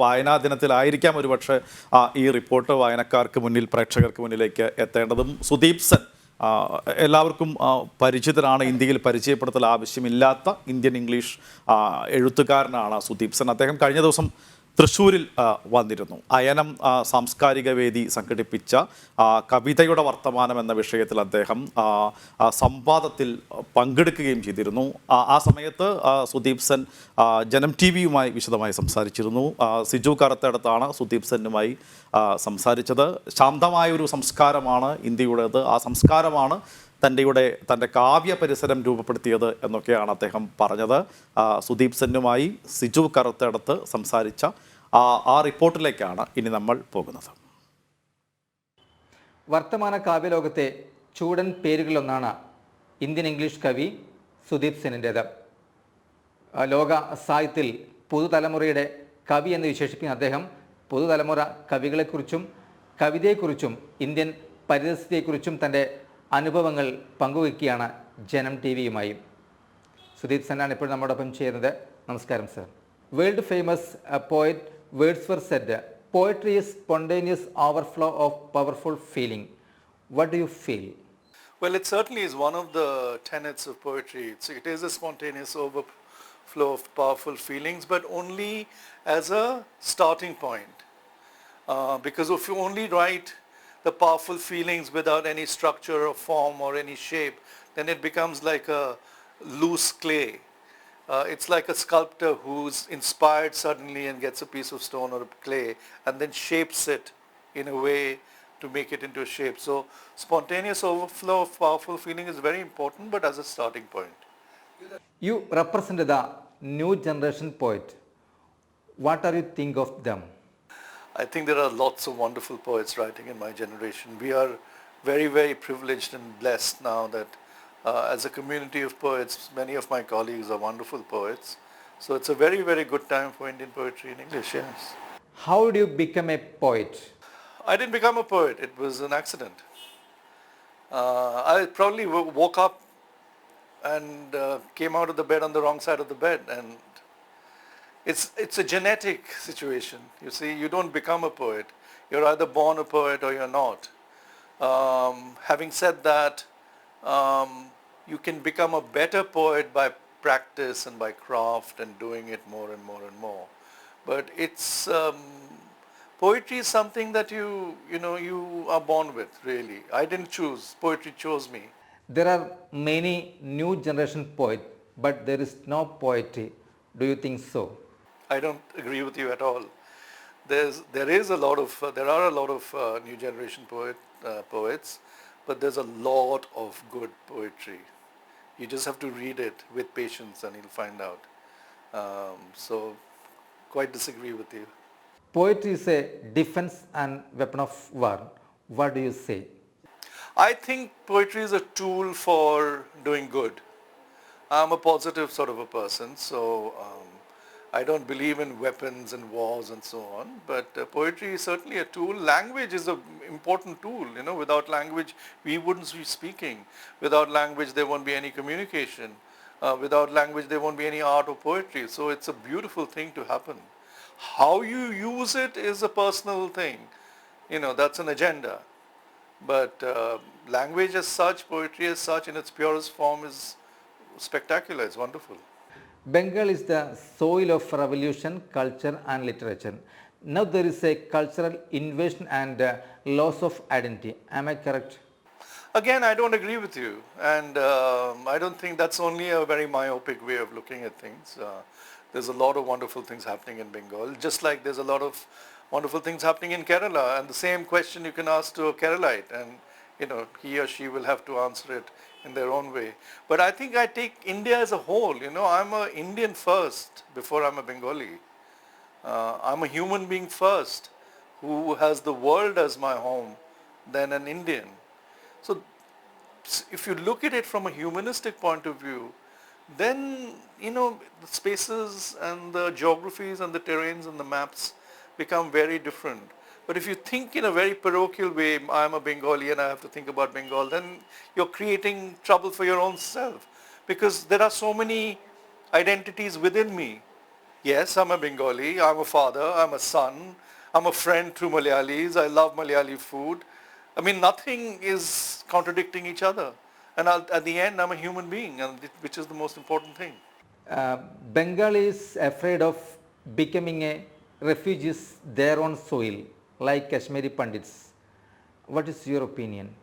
വായനാ ദിനത്തിലായിരിക്കാം ഒരുപക്ഷെ ഈ റിപ്പോർട്ട് വായനക്കാർക്ക് മുന്നിൽ പ്രേക്ഷകർക്ക് മുന്നിലേക്ക് എത്തേണ്ടതും. സുദീപ് സെൻ എല്ലാവർക്കും പരിചിതനാണ്. ഇന്ത്യയിൽ പരിചയപ്പെടുത്തൽ ആവശ്യമില്ലാത്ത ഇന്ത്യൻ ഇംഗ്ലീഷ് എഴുത്തുകാരനാണ് സുദീപ് സെൻ. അദ്ദേഹം കഴിഞ്ഞ ദിവസം തൃശ്ശൂരിൽ വന്നിരുന്നു. അയനം സാംസ്കാരിക വേദി സംഘടിപ്പിച്ച കവിതയുടെ വർത്തമാനം എന്ന വിഷയത്തിൽ അദ്ദേഹം സംവാദത്തിൽ പങ്കെടുക്കുകയും ചെയ്തിരുന്നു. ആ സമയത്ത് സുദീപ് സെൻ ജനം ടി വിയുമായി വിശദമായി സംസാരിച്ചിരുന്നു. സിജു കറുത്തേടത്താണ് സുദീപ് സെന്നുമായി സംസാരിച്ചത്. ശാന്തമായൊരു സംസ്കാരമാണ് ഇന്ത്യയുടേത്. ആ സംസ്കാരമാണ് തൻ്റെ കാവ്യ പരിസരം രൂപപ്പെടുത്തിയത് എന്നൊക്കെയാണ് അദ്ദേഹം പറഞ്ഞത്. സുദീപ് സെന്നുമായി സിജു കറുത്തേടത്ത് സംസാരിച്ച ആ റിപ്പോർട്ടിലേക്കാണ് ഇനി നമ്മൾ പോകുന്നത്. വർത്തമാന കാവ്യലോകത്തെ ചൂടൻ പേരുകളിലൊന്നാണ് ഇന്ത്യൻ ഇംഗ്ലീഷ് കവി സുദീപ് സെന്നിൻ്റേത്. ലോക സാഹിത്യത്തിൽ പുതുതലമുറയുടെ കവി എന്ന് വിശേഷിപ്പിക്കുന്ന അദ്ദേഹം പുതുതലമുറ കവികളെക്കുറിച്ചും കവിതയെക്കുറിച്ചും ഇന്ത്യൻ പരിസ്ഥിതിയെക്കുറിച്ചും തൻ്റെ അനുഭവങ്ങൾ പങ്കുവയ്ക്കുകയാണ് ജനം ടി വിയുമായി. സുദീപ് സെന്നാണ് ഇപ്പോൾ നമ്മോടൊപ്പം ചെയ്യുന്നത്. നമസ്കാരം sir. World famous poet Wordsworth said, "Poetry is spontaneous overflow of powerful feeling." What do you feel? Well, it certainly is one of the tenets of poetry. It is a spontaneous overflow of powerful feelings, but only as a starting point. Because if you only write the powerful feelings without any structure or form or any shape, then it becomes like a loose clay. It's like a sculptor who's inspired suddenly and gets a piece of stone or clay and then shapes it in a way to make it into a shape. So spontaneous overflow of powerful feeling is very important, but as a starting point. You represent the new generation poet. What are you think of them? I think there are lots of wonderful poets writing in my generation. We are very, very privileged and blessed now that as a community of poets, many of my colleagues are wonderful poets. So it's a very, very good time for Indian poetry in English, yes. How did you become a poet? I didn't become a poet. It was an accident. I probably woke up and came out of the bed on the wrong side of the bed, and it's a genetic situation. You see, you don't become a poet. You're either born a poet or you're not. Having said that, you can become a better poet by practice and by craft and doing it more and more and more. But it's poetry is something that you are born with, really. I didn't choose. Poetry chose me. There are many new generation poets, but there is no poetry. Do you think so? I don't agree with you at all. There are a lot of new generation poets, but there's a lot of good poetry. You just have to read it with patience and you'll find out. So quite disagree with you. Poetry is a defense and weapon of war. What do you say? I think poetry is a tool for doing good. I'm a positive sort of a person, so I don't believe in weapons and wars and so on, but poetry is certainly a tool. Language is an important tool. Without language, we wouldn't be speaking. Without language, there won't be any communication. Without language, there won't be any art or poetry. So it's a beautiful thing to happen. How you use it is a personal thing. That's an agenda. But language as such, poetry as such, in its purest form is spectacular. It's wonderful. Bengal is the soil of revolution, culture and literature. Now there is a cultural invasion and loss of identity. Am I correct? Again, I don't agree with you, and I don't think that's only a very myopic way of looking at things. There's a lot of wonderful things happening in Bengal, just like there's a lot of wonderful things happening in Kerala, and the same question you can ask to a Keralite, and he or she will have to answer it in their own way. But I think I take India as a whole. I'm an Indian first before I'm a Bengali. I'm a human being first who has the world as my home, then an Indian. So if you look at it from a humanistic point of view, then the spaces and the geographies and the terrains and the maps become very different. But if you think in a very parochial way, I'm a Bengali and I have to think about Bengal, then you're creating trouble for your own self, because there are so many identities within me Yes, I'm a Bengali, I'm a father, I'm a son, I'm a friend to Malayalis, I love Malayali food. I mean, nothing is contradicting each other. And at the end, I'm a human being, which is the most important thing. Uh, Bengal is afraid of becoming a refugees their own soil, like Kashmiri Pandits. What is your opinion?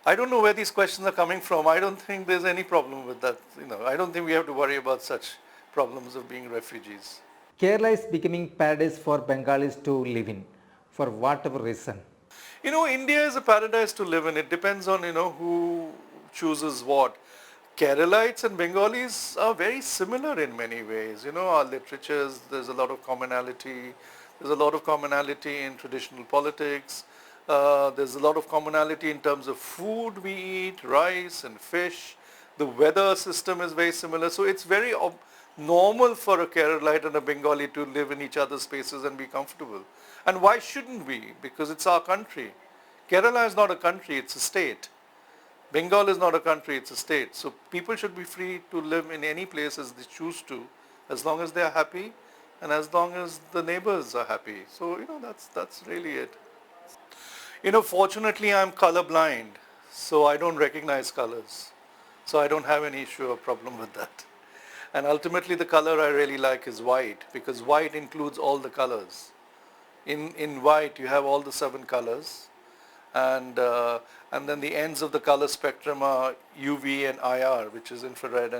I don't know where these questions are coming from. I don't think there's any problem with that. I don't think we have to worry about such problems of being refugees. Kerala is becoming paradise for Bengalis to live in, for whatever reason. India is a paradise to live in. It depends on, who chooses what. Keralites and Bengalis are very similar in many ways. Our literatures, there's a lot of commonality. There's a lot of commonality in traditional politics. There's a lot of commonality in terms of food we eat, rice and fish. The weather system is very similar. So it's very normal for a Keralite and a Bengali to live in each other's spaces and be comfortable. And why shouldn't we? Because it's our country. Kerala is not a country, it's a state. Bengal is not a country, it's a state. So people should be free to live in any place as they choose to, as long as they are happy and as long as the neighbors are happy. So, that's really it. Fortunately I'm colorblind, so I don't recognize colors. So I don't have any issue or problem with that. And ultimately the color I really like is white, because white includes all the colors. In white you have all the 7 colors, and then the ends of the color spectrum are UV and IR, which is infrared,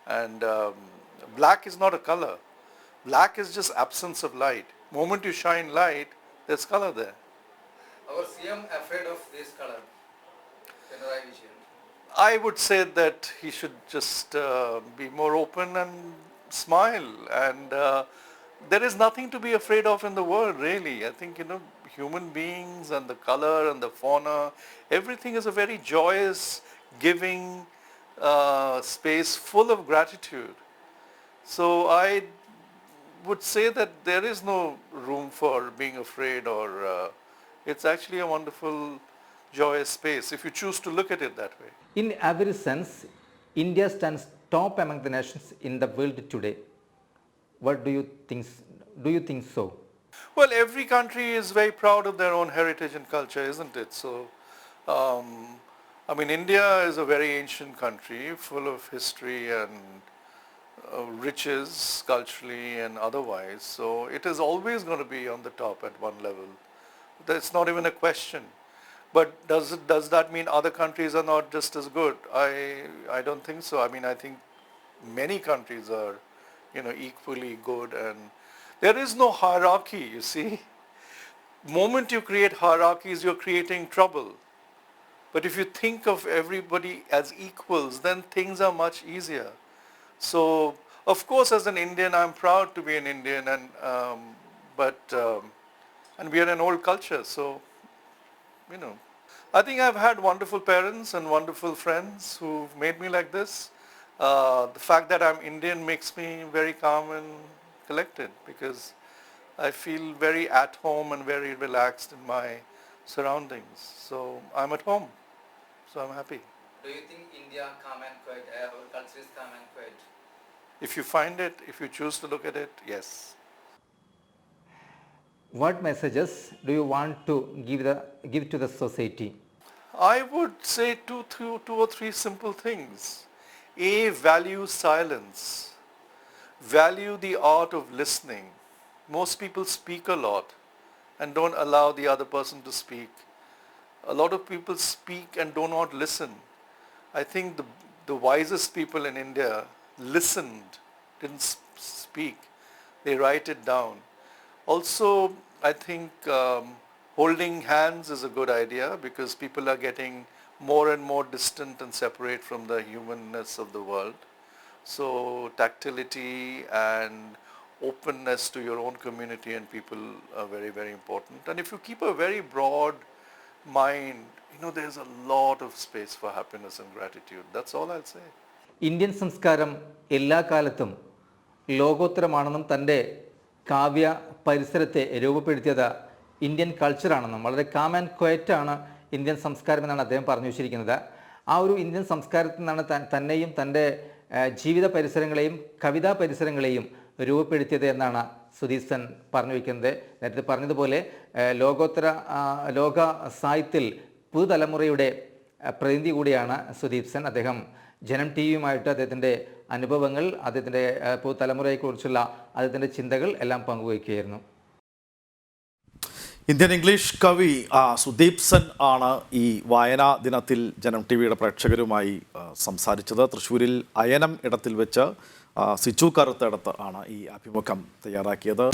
and black is not a color. Black is just absence of light. Moment you shine light, there's color there. Our CM afraid of this color. I would say that he should just be more open and smile, and there is nothing to be afraid of in the world, really. I think, human beings and the color and the fauna, everything is a very joyous, giving space full of gratitude. So I would say that there is no room for being afraid, or it's actually a wonderful, joyous space if you choose to look at it that way. In every sense, India stands top among the nations in the world today. What do you think? Do you think so? Well, every country is very proud of their own heritage and culture, isn't it? So, India is a very ancient country full of history and riches culturally and otherwise. So it is always going to be on the top at one level. That's not even a question. But does that mean other countries are not just as good? I don't think so. I think many countries are, equally good, and there is no hierarchy, you see. Moment you create hierarchies, you're creating trouble. But if you think of everybody as equals, then things are much easier. So, of course, as an Indian, I'm proud to be an Indian, and we are an old culture, so, I think I've had wonderful parents and wonderful friends who've made me like this. The fact that I'm Indian makes me very calm and collected, because I feel very at home and very relaxed in my surroundings. So I'm at home, so I'm happy. Do you think India calm and quiet, our culture is calm and quiet? If you find it, if you choose to look at it, yes. What messages do you want to give to the society? I would say two or three simple things. A, value silence. Value the art of listening. Most people speak a lot and don't allow the other person to speak. A lot of people speak and do not listen. I think the wisest people in India listened, didn't speak. They write it down. Also, I think holding hands is a good idea, because people are getting more and more distant and separate from the humanness of the world. So tactility and openness to your own community and people are very, very important. And if you keep a very broad mind, there's a lot of space for happiness and gratitude. That's all I'll say. Indian സംസ്കാരം എല്ലാ കാലത്തും ലോകോത്തരമാണെന്നും തൻ്റെ കാവ്യ പരിസരത്തെ രൂപപ്പെടുത്തിയത് Indian കൾച്ചറാണെന്നും വളരെ calm and ക്വയറ്റാണ് Indian സംസ്കാരം എന്നാണ് അദ്ദേഹം പറഞ്ഞു വെച്ചിരിക്കുന്നത്. ആ ഒരു ഇന്ത്യൻ സംസ്കാരത്തിൽ നിന്നാണ് തന്നെയും തൻ്റെ ജീവിത പരിസരങ്ങളെയും കവിതാ പരിസരങ്ങളെയും രൂപപ്പെടുത്തിയത് എന്നാണ് സുദീപ് സെൻ പറഞ്ഞു വയ്ക്കുന്നത്. നേരത്തെ പറഞ്ഞതുപോലെ ലോക സാഹിത്യത്തിൽ പുതുതലമുറയുടെ പ്രതിനിധി കൂടിയാണ് സുദീപ് സെൻ. അദ്ദേഹം ജനം ടി വിയുമായിട്ട് അദ്ദേഹത്തിൻ്റെ അനുഭവങ്ങൾ, അദ്ദേഹത്തിൻ്റെ പുതുതലമുറയെക്കുറിച്ചുള്ള അദ്ദേഹത്തിൻ്റെ ചിന്തകൾ എല്ലാം പങ്കുവയ്ക്കുകയായിരുന്നു. ഇന്ത്യൻ ഇംഗ്ലീഷ് കവി സുദീപ് സെൻ ആണ് ഈ വായനാ ദിനത്തിൽ ജനം ടി വിയുടെ പ്രേക്ഷകരുമായി സംസാരിച്ചത്. തൃശ്ശൂരിൽ അയനം ഇടത്തിൽ വെച്ച് സിജു കറുത്തടത്ത് ആണ് ഈ അഭിമുഖം തയ്യാറാക്കിയത്.